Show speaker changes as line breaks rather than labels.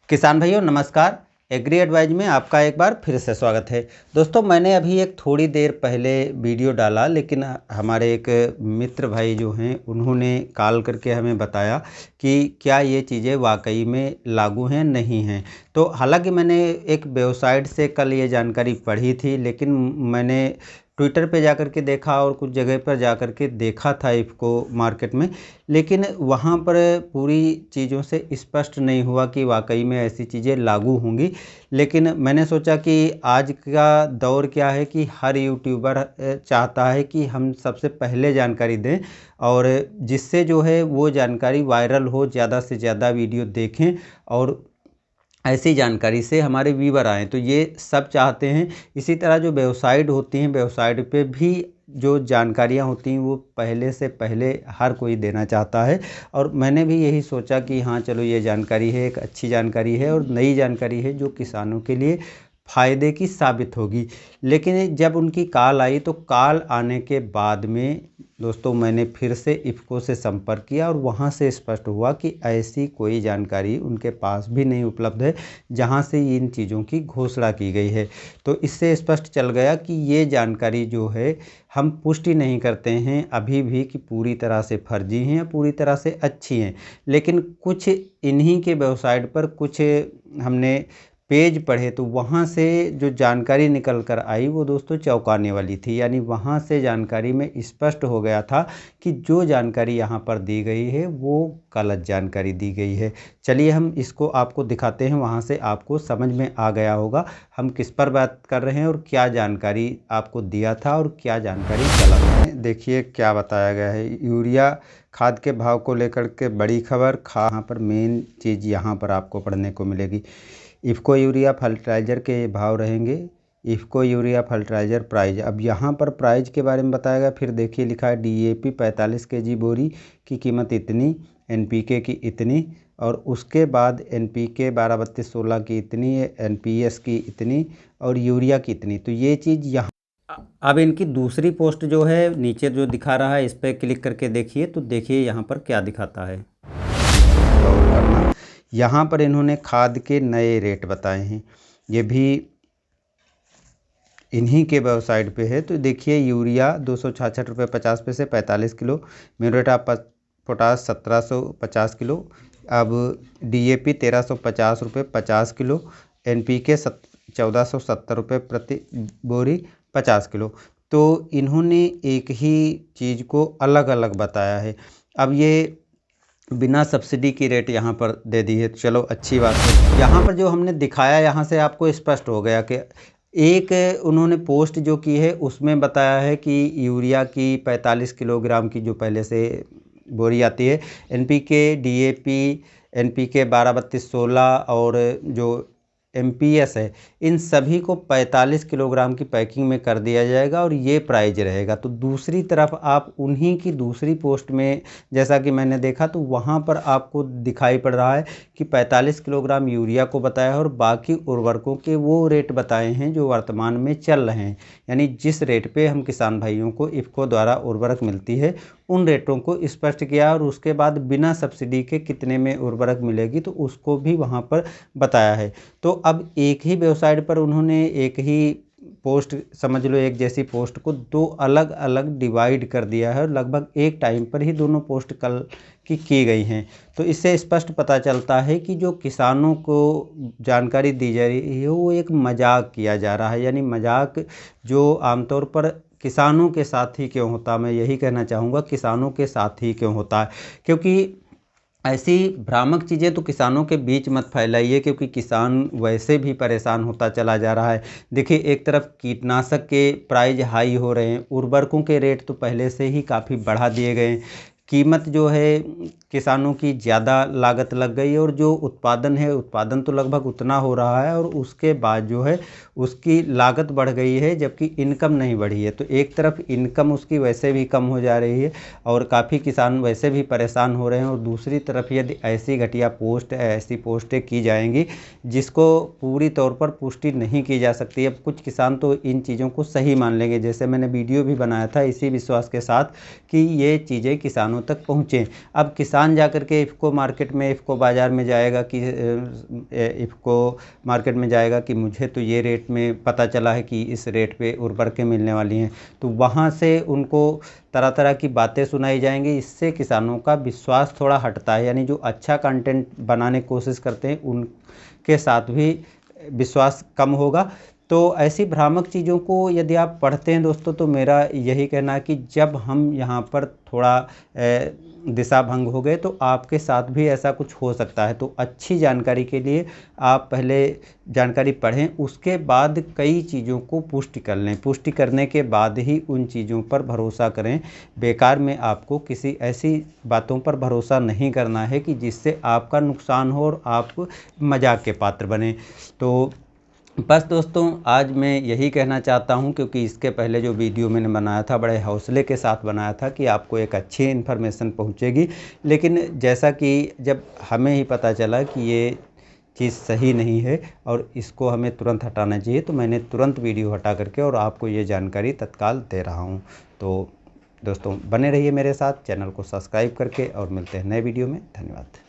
किसान भाइयों नमस्कार। एग्री एडवाइज में आपका एक बार फिर से स्वागत है। दोस्तों मैंने अभी एक थोड़ी देर पहले वीडियो डाला, लेकिन हमारे एक मित्र भाई जो हैं उन्होंने कॉल करके हमें बताया कि क्या ये चीज़ें वाकई में लागू हैं नहीं हैं। तो हालांकि मैंने एक वेबसाइट से कल ये जानकारी पढ़ी थी, लेकिन मैंने ट्विटर पे जाकर के देखा और कुछ जगह पर जाकर के देखा था इफ़को मार्केट में, लेकिन वहाँ पर पूरी चीज़ों से स्पष्ट नहीं हुआ कि वाकई में ऐसी चीज़ें लागू होंगी। लेकिन मैंने सोचा कि आज का दौर क्या है कि हर यूट्यूबर चाहता है कि हम सबसे पहले जानकारी दें, और जिससे जो है वो जानकारी वायरल हो, ज़्यादा से ज़्यादा वीडियो देखें और ऐसी जानकारी से हमारे व्यूवर आएँ। तो ये सब चाहते हैं। इसी तरह जो वेबसाइट होती हैं, वेबसाइट पे भी जो जानकारियाँ होती हैं वो पहले से पहले हर कोई देना चाहता है, और मैंने भी यही सोचा कि हाँ चलो ये जानकारी है, एक अच्छी जानकारी है और नई जानकारी है जो किसानों के लिए फ़ायदे की साबित होगी। लेकिन जब उनकी कॉल आई तो कॉल आने के बाद में दोस्तों मैंने फिर से इफ़को से संपर्क किया और वहाँ से स्पष्ट हुआ कि ऐसी कोई जानकारी उनके पास भी नहीं उपलब्ध है जहाँ से इन चीज़ों की घोषणा की गई है। तो इससे स्पष्ट चल गया कि ये जानकारी जो है हम पुष्टि नहीं करते हैं अभी भी कि पूरी तरह से फर्जी हैं या पूरी तरह से अच्छी हैं। लेकिन कुछ इन्हीं के वेबसाइट पर कुछ हमने पेज पढ़े तो वहाँ से जो जानकारी निकल कर आई वो दोस्तों चौंकाने वाली थी। यानी वहाँ से जानकारी में स्पष्ट हो गया था कि जो जानकारी यहाँ पर दी गई है वो गलत जानकारी दी गई है। चलिए हम इसको आपको दिखाते हैं, वहाँ से आपको समझ में आ गया होगा हम किस पर बात कर रहे हैं और क्या जानकारी आपको दिया था और क्या जानकारी गलत है। देखिए क्या बताया गया है। यूरिया खाद के भाव को लेकर के बड़ी खबर। यहाँ पर मेन चीज़ यहाँ पर आपको पढ़ने को मिलेगी। इफ़को यूरिया फर्टिलाइज़र के भाव रहेंगे। IFFCO urea fertilizer price. अब यहाँ पर प्राइज के बारे में बताया गया। फिर देखिए लिखा है DAP 45 kg बोरी की कीमत इतनी, NPK की इतनी, और उसके बाद NPK 12-32-16 की इतनी है, NPS की इतनी और यूरिया की इतनी। तो ये चीज़ यहाँ अब इनकी दूसरी पोस्ट जो है नीचे जो दिखा रहा है इस पर क्लिक करके देखिए तो देखिए यहाँ पर क्या दिखाता है। यहाँ पर इन्होंने खाद के नए रेट बताए हैं, ये भी इन्हीं के वेबसाइट पे है। तो देखिए यूरिया 266 रुपये 50 पैसे 45 kilo, muriate of potash 1750 kilo, अब DAP 1350 रुपये 50 किलो, NPK 1470 रुपये प्रति बोरी 50 किलो। तो इन्होंने एक ही चीज़ को अलग अलग बताया है। अब ये बिना सब्सिडी की रेट यहाँ पर दे दी है, चलो अच्छी बात है। यहाँ पर जो हमने दिखाया यहाँ से आपको स्पष्ट हो गया कि एक उन्होंने पोस्ट जो की है उसमें बताया है कि यूरिया की 45 किलोग्राम की जो पहले से बोरी आती है, NPK DAP NPK 12-32-16 और जो MPS है, इन सभी को 45 किलोग्राम की पैकिंग में कर दिया जाएगा और ये प्राइज रहेगा। तो दूसरी तरफ आप उन्हीं की दूसरी पोस्ट में जैसा कि मैंने देखा तो वहाँ पर आपको दिखाई पड़ रहा है कि 45 किलोग्राम यूरिया को बताया है और बाकी उर्वरकों के वो रेट बताए हैं जो वर्तमान में चल रहे हैं। यानी जिस रेट पे हम किसान भाइयों को इफ़को द्वारा उर्वरक मिलती है उन रेटों को स्पष्ट किया, और उसके बाद बिना सब्सिडी के कितने में उर्वरक मिलेगी तो उसको भी वहाँ पर बताया है। तो अब एक ही वेबसाइट पर उन्होंने एक ही पोस्ट, समझ लो एक जैसी पोस्ट को दो अलग अलग डिवाइड कर दिया है और लगभग एक टाइम पर ही दोनों पोस्ट कल की गई हैं। तो इससे स्पष्ट पता चलता है कि जो किसानों को जानकारी दी जा रही है वो एक मजाक किया जा रहा है। यानी मजाक जो आमतौर पर किसानों के साथ ही क्यों होता, मैं यही कहना चाहूँगा किसानों के साथ ही क्यों होता है, क्योंकि ऐसी भ्रामक चीज़ें तो किसानों के बीच मत फैलाइए, क्योंकि किसान वैसे भी परेशान होता चला जा रहा है। देखिए एक तरफ कीटनाशक के प्राइस हाई हो रहे हैं, उर्वरकों के रेट तो पहले से ही काफ़ी बढ़ा दिए गए हैं, कीमत जो है किसानों की ज़्यादा लागत लग गई और जो उत्पादन है उत्पादन तो लगभग उतना हो रहा है और उसके बाद जो है उसकी लागत बढ़ गई है जबकि इनकम नहीं बढ़ी है। तो एक तरफ इनकम उसकी वैसे भी कम हो जा रही है और काफ़ी किसान वैसे भी परेशान हो रहे हैं, और दूसरी तरफ यदि ऐसी घटिया पोस्ट ऐसी पोस्टें की जाएंगी जिसको पूरी तौर पर पुष्टि नहीं की जा सकती। अब कुछ किसान तो इन चीज़ों को सही मान लेंगे, जैसे मैंने वीडियो भी बनाया था इसी विश्वास के साथ कि ये चीज़ें किसानों किसानों तक पहुँचें। अब किसान जाकर के इफ़को मार्केट में, इफ़को बाज़ार में जाएगा कि इफ़को मार्केट में जाएगा कि मुझे तो ये रेट में पता चला है कि इस रेट पे उर्वरकें मिलने वाली हैं, तो वहाँ से उनको तरह तरह की बातें सुनाई जाएंगी। इससे किसानों का विश्वास थोड़ा हटता है, यानी जो अच्छा कंटेंट बनाने की कोशिश करते हैं उनके साथ भी विश्वास कम होगा। तो ऐसी भ्रामक चीज़ों को यदि आप पढ़ते हैं दोस्तों, तो मेरा यही कहना है कि जब हम यहाँ पर थोड़ा दिशा भंग हो गए तो आपके साथ भी ऐसा कुछ हो सकता है। तो अच्छी जानकारी के लिए आप पहले जानकारी पढ़ें, उसके बाद कई चीज़ों को पुष्टि कर लें। पुष्टि करने के बाद ही उन चीज़ों पर भरोसा करें। बेकार में आपको किसी ऐसी बातों पर भरोसा नहीं करना है कि जिससे आपका नुकसान हो और आप मजाक के पात्र बने। तो बस दोस्तों, आज मैं यही कहना चाहता हूं, क्योंकि इसके पहले जो वीडियो मैंने बनाया था बड़े हौसले के साथ बनाया था कि आपको एक अच्छी इन्फॉर्मेशन पहुंचेगी, लेकिन जैसा कि जब हमें ही पता चला कि ये चीज़ सही नहीं है और इसको हमें तुरंत हटाना चाहिए, तो मैंने तुरंत वीडियो हटा करके और आपको ये जानकारी तत्काल दे रहा हूँ। तो दोस्तों बने रहिए मेरे साथ, चैनल को सब्सक्राइब करके, और मिलते हैं नए वीडियो में। धन्यवाद।